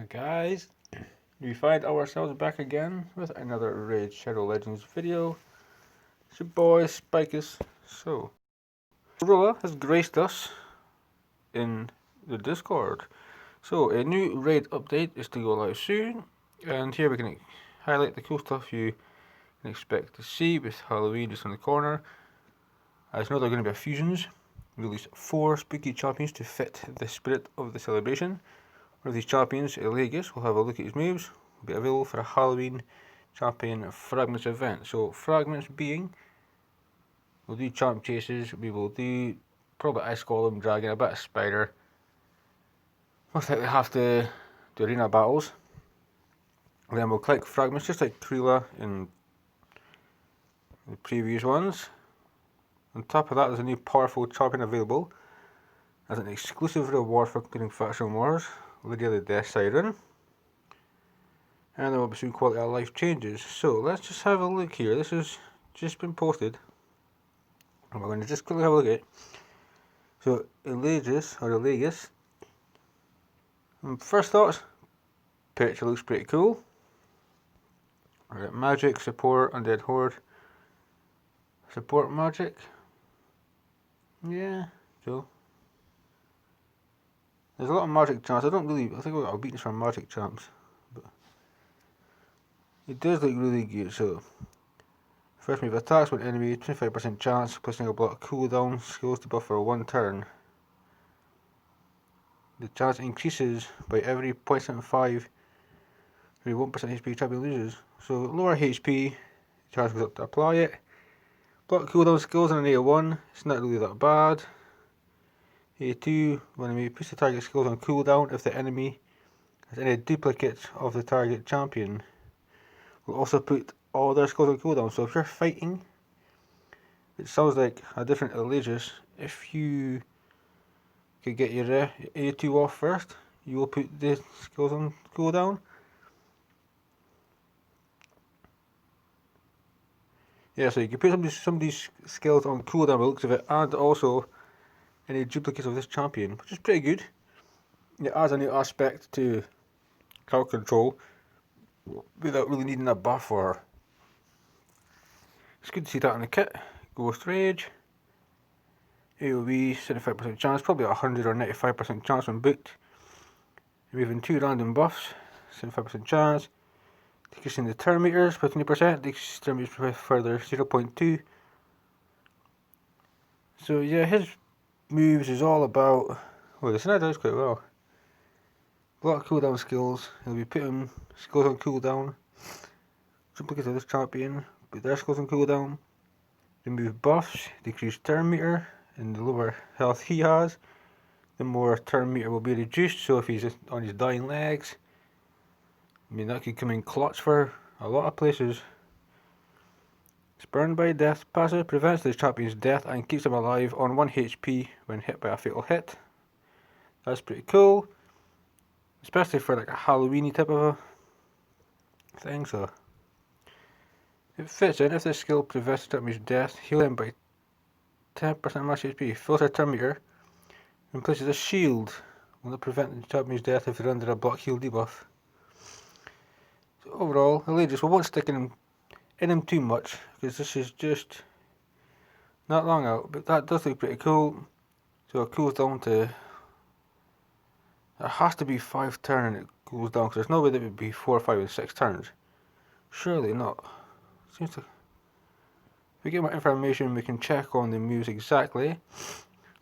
Hi guys, we find ourselves back again with another Raid Shadow Legends video. It's your boy Spikus. So, Gorilla has graced us in the Discord. So, a new raid update is to go live soon, and here we can highlight the cool stuff you can expect to see with Halloween just on the corner. As you know, there are going to be fusions. We released 4 spooky champions to fit the spirit of the celebration. One of these champions, Elegus, we'll have a look at his moves, will be available for a Halloween champion Fragments event. So Fragments being, we'll do champ chases, we will do probably Ice Golem, Dragon, a bit of Spider. Most likely have to do arena battles. And then we'll collect Fragments just like Trila in the previous ones. On top of that, there's a new powerful champion available as an exclusive reward for completing faction wars, Lydia the Death Siren. And there will be some quality of life changes. So let's just have a look here. This has just been posted, and we're going to just quickly have a look at it. So Elegus. First thoughts, picture looks pretty cool. Alright, magic, support, undead horde. Support magic. Yeah, so there's a lot of magic champs. I think we've got beaten some magic champs, but it does look really good. So first move, attacks when enemy, 25% chance, placing a block cooldown, skills to buff for 1 turn. The chance increases by every 0.75 every 1% HP champion loses. So lower HP, chance goes up to apply it. Block cooldown skills on an A1, it's not really that bad. A2, when enemy puts the target skills on cooldown if the enemy has any duplicates of the target champion. Will also put all their skills on cooldown. So if you're fighting, it sounds like a different Elegus. If you could get your A2 off first, you will put the skills on cooldown. Yeah, so you can put some of these skills on cooldown by the looks of it, and also any duplicates of this champion, which is pretty good. It adds a new aspect to crowd control without really needing a buff, or it's good to see that in the kit. Ghost Rage. AoE, 75% chance, probably 100 or 95% chance when booked. Removing 2 random buffs, 75% chance. Decreasing the turn meters by 20%, decreasing turn meters by further 0.2. So yeah, his moves is all about, well, the Snyder does quite well. Block cooldown skills, he'll be putting skills on cooldown. Duplicates of this champion, put their skills on cooldown. Remove buffs, decrease turn meter, and the lower health he has, the more turn meter will be reduced. So if he's on his dying legs, I mean that could come in clutch for a lot of places. Spurned by Death passive prevents the champion's death and keeps him alive on 1 HP when hit by a fatal hit. That's pretty cool, especially for like a Halloweeny type of a thing. So it fits in. If this skill prevents the champion's death, heal him by 10% max HP, fills their turn meter, and places a shield. Will not prevent the champion's death if they're under a block heal debuff. So overall, Elegus, we won't stick in him too much because this is just not long out, but that does look pretty cool. So it cools down to, it has to be 5 turns and it cools down, because there's no way that it would be 4, 5 and 6 turns. Surely not. Seems to, if we get more information we can check on the moves exactly.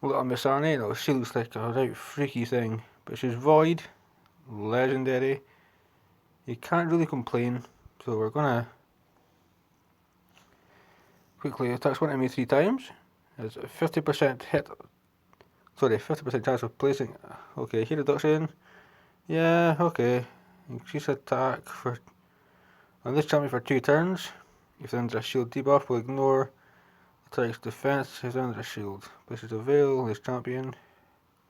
Look at Miss Arnie, you know, she looks like a right freaky thing, but she's Void, legendary. You can't really complain, so we're gonna quickly attacks one enemy 3 times. Has a 50% hit, sorry, 50% chance of placing. Okay, heat reduction. Yeah, okay. Increase attack for on this champion for 2 turns. If they're under a shield debuff, will ignore attacks defense. If they're under a shield, places a veil. This champion.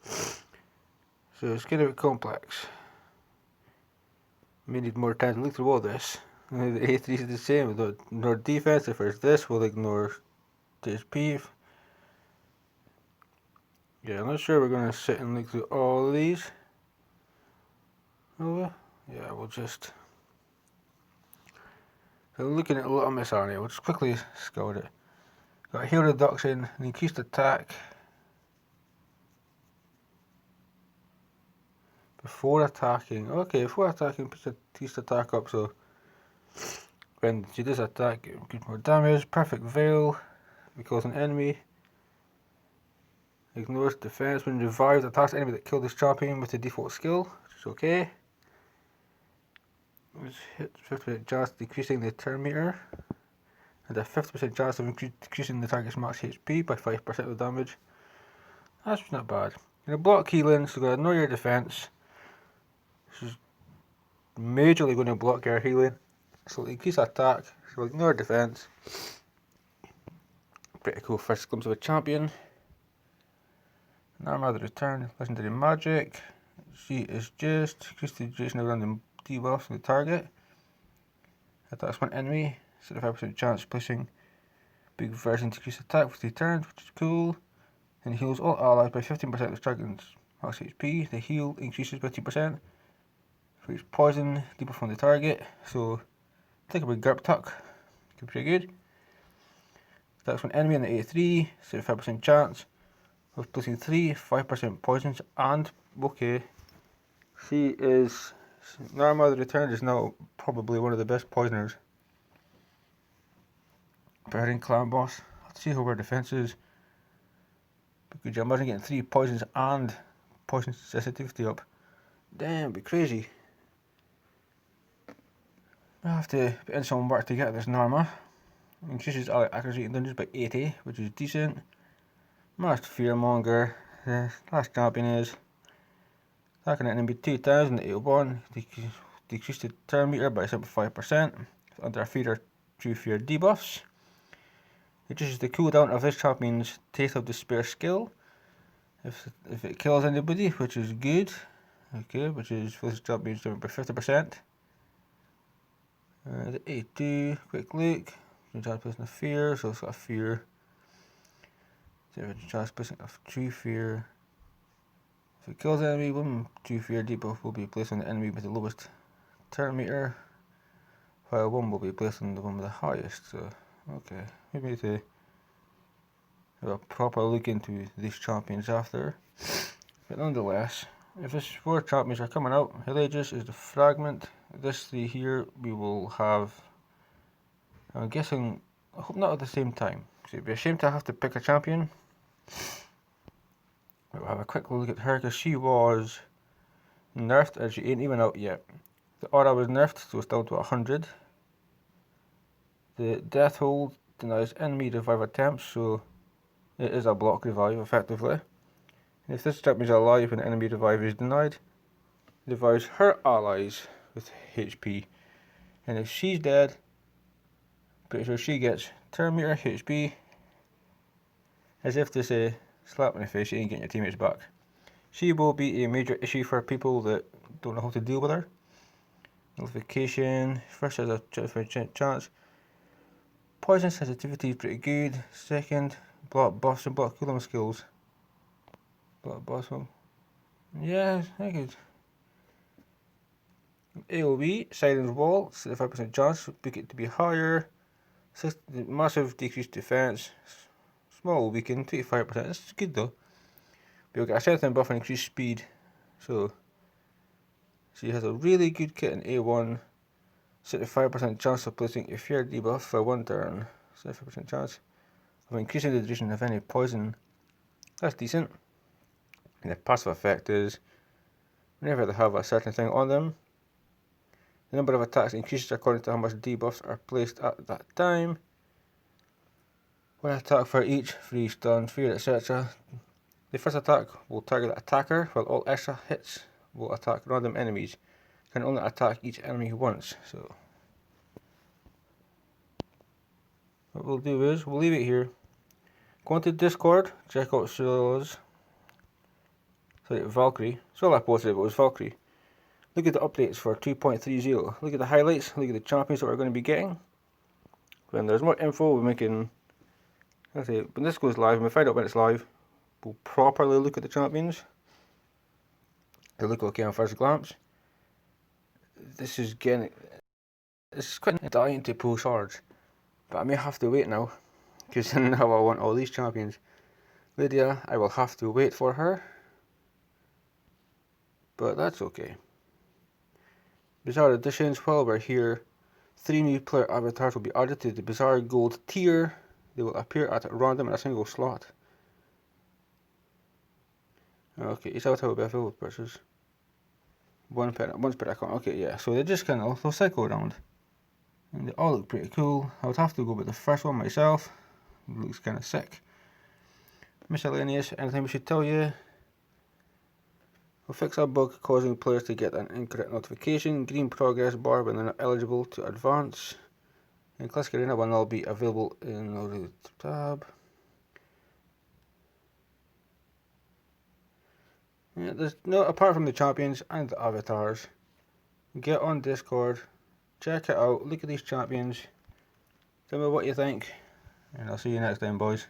So it's getting a bit complex. May need more time to look through all this. The A3 is the same. Ignore defense. If there's this, we'll ignore HP. Yeah, I'm not sure we're going to sit and look through all of these. over. Yeah, we'll just... So looking at a little miss on it, we'll just quickly scout it. Got heal reduction, and increased attack. Before attacking. Okay, before attacking, puts a increased attack up, so when she does attack, it gives more damage. Perfect Veil, because an enemy. Ignores defense when revived, attacks the enemy that killed this champion with the default skill, which is okay. It's hit 50% chance of decreasing the turn meter, and a 50% chance of decreasing the target's max HP by 5% of the damage. That's not bad. In a block healing, so you're going to ignore your defense. This is majorly going to block your healing. So increase attack, so ignore defense. Pretty cool first glimpse of a champion. Narma the Return, legendary magic. She is just increase the duration of random debuffs on the target. Attacks one enemy, 75% chance of placing big version to increase attack for 3 turns, which is cool. And heals all allies by 15% of the target's max HP. The heal increases by 2%. For each poison debuff on the target. So take a big Garp Tuck. Could be pretty good. Attacks one enemy in the A3, 75% chance of placing 3 5% poisons, and okay, she is Narma the Returned is now probably one of the best poisoners. Better in Clan Boss. Let's see how her defense is. But could you imagine getting 3 poisons and poison sensitivity up? Damn, it'd be crazy. I have to put in some work to get this Narma. Increases ally accuracy in dungeons by 80, which is decent. Masked Fearmonger. The last champion is attacking an enemy 2 times in the A1. Decrease the turn meter by 75%. Under fear True Fear debuffs. Reduces the cooldown of this champion's Taste of Despair skill. If it kills anybody, which is good. Okay, which is for this champion's by 50%. The A2, quick look. Chance placing a fear, so it's got a fear. Chance placing a true fear. If it kills an enemy, one true fear debuff will be placed on the enemy with the lowest turn meter, while one will be placed on the one with the highest. So, okay, maybe to have a proper look into these champions after. But nonetheless, if this 4 champions are coming out, Hilages is the Fragment. This 3 here we will have. I'm guessing, I hope not at the same time, because it'd be a shame to have to pick a champion. We'll have a quick look at her, because she was nerfed and she ain't even out yet. The aura was nerfed, so it's down to 100. The death hold denies enemy revive attempts, so it is a block revive effectively. And if this champion is alive when enemy revive is denied, it revives her allies with HP. And if she's dead, pretty sure she gets turn meter, HP, as if to say, slap in the face, you ain't getting your teammates back. She will be a major issue for people that don't know how to deal with her. Nullification, first has a 25% chance. Poison sensitivity is pretty good. Second, block buffs and block cooldown skills. Block buffs, yeah, I good. AoE, Siren's Wall, 75% chance, pick it to be higher. Massive decreased defense, small weaken, 25%, that's good though. But you'll get a strength buff and increased speed, so she has a really good kit in A1, 75% chance of placing a fear debuff for 1 turn, 75% chance of increasing the duration of any poison, that's decent. And the passive effect is, whenever they have a certain thing on them, the number of attacks increases according to how much debuffs are placed at that time. One attack for each, free stun, fear, etc. The first attack will target the attacker, while all extra hits will attack random enemies. Can only attack each enemy once, so what we'll do is, we'll leave it here. Go into Discord, check out Valkyrie. So I posted it, but it was Valkyrie. Look at the updates for 2.30. Look at the highlights, look at the champions that we're going to be getting. When there's more info, we're making, let's say, when this goes live, when we find out when it's live, we'll properly look at the champions. They look okay on first glance. this is quite dying to pull swords, but I may have to wait now, because now I want all these champions. Lydia, I will have to wait for her, but that's okay. Bizarre additions. While we're here, 3 new player avatars will be added to the Bizarre Gold tier. They will appear at random in a single slot. Okay, each avatar will be available with purchase. Once per account. Okay, yeah. So they just they'll cycle around, and they all look pretty cool. I would have to go with the first one myself. It looks kind of sick. Miscellaneous. Anything we should tell you? We'll fix a bug causing players to get an incorrect notification. Green progress bar when they're not eligible to advance. And Classic Arena will now be available in the tab. Yeah, there's no, apart from the champions and the avatars. Get on Discord, check it out, look at these champions, tell me what you think, and I'll see you next time, boys.